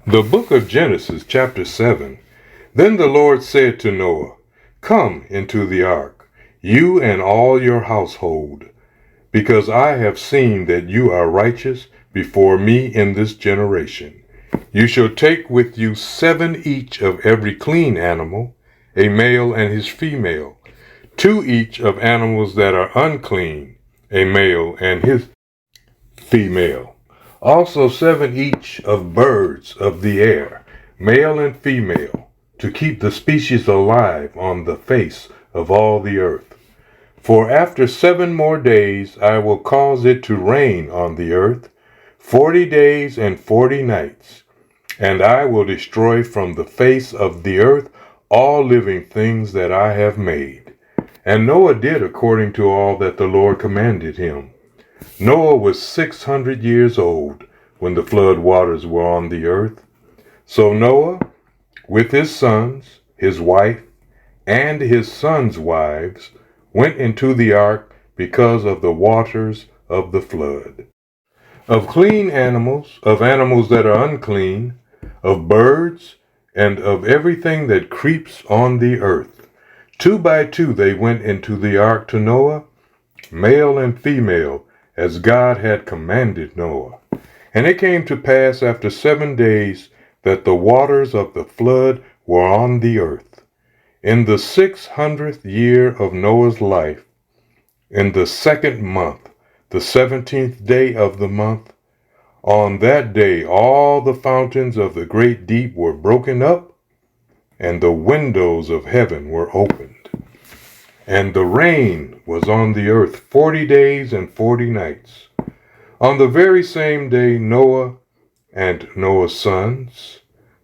The book of Genesis, chapter 7. Then the Lord said to Noah, "Come into the ark, you and all your household, because I have seen that you are righteous before me in this generation. You shall take with you 7 each of every clean animal, a male and his female, 2 each of animals that are unclean, a male and his female. Also 7 each of birds of the air, male and female, to keep the species alive on the face of all the earth. For after 7 more days I will cause it to rain on the earth, 40 days and 40 nights, and I will destroy from the face of the earth all living things that I have made." And Noah did according to all that the Lord commanded him. Noah was 600 years old when the flood waters were on the earth. So Noah, with his sons, his wife, and his sons' wives, went into the ark because of the waters of the flood. Of clean animals, of animals that are unclean, of birds, and of everything that creeps on the earth. 2 by 2 they went into the ark to Noah, male and female, as God had commanded Noah. And it came to pass after 7 days that the waters of the flood were on the earth. In the 600th year of Noah's life, in the 2nd month, the 17th day of the month, on that day all the fountains of the great deep were broken up, and the windows of heaven were opened. And the rain was on the earth 40 days and 40 nights. On the very same day Noah and Noah's sons,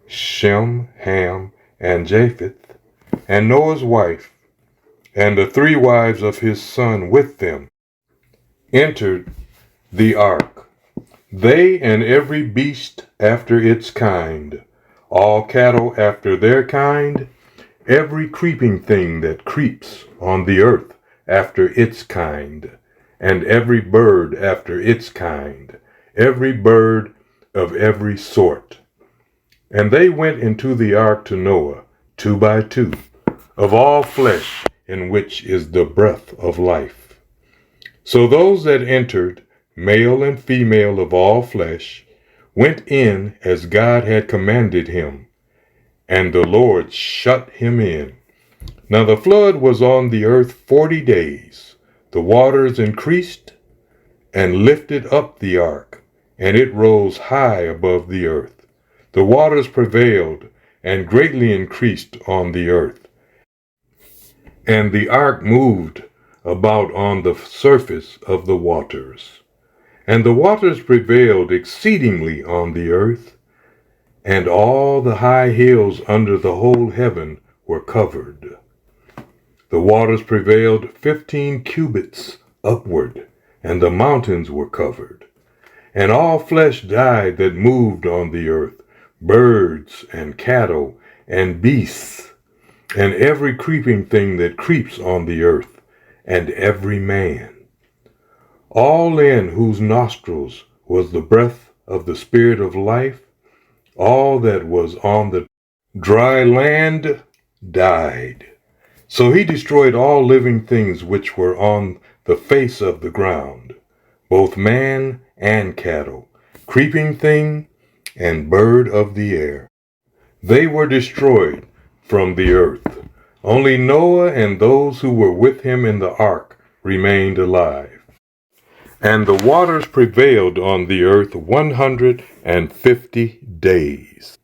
Shem, Ham, and Japheth, and Noah's wife, and the 3 wives of his son with them, entered the ark, they and every beast after its kind, all cattle after their kind, every creeping thing that creeps on the earth after its kind, and every bird after its kind, every bird of every sort. And they went into the ark to Noah, 2 by 2, of all flesh in which is the breath of life. So those that entered, male and female of all flesh, went in as God had commanded him, and the Lord shut him in. Now the flood was on the earth 40 days. The waters increased and lifted up the ark, and it rose high above the earth. The waters prevailed and greatly increased on the earth. And the ark moved about on the surface of the waters. And the waters prevailed exceedingly on the earth, and all the high hills under the whole heaven were covered. The waters prevailed 15 cubits upward, and the mountains were covered. And all flesh died that moved on the earth, birds and cattle and beasts, and every creeping thing that creeps on the earth, and every man. All in whose nostrils was the breath of the Spirit of life, all that was on the dry land died. So he destroyed all living things which were on the face of the ground, both man and cattle, creeping thing and bird of the air. They were destroyed from the earth. Only Noah and those who were with him in the ark remained alive. And the waters prevailed on the earth 150 days.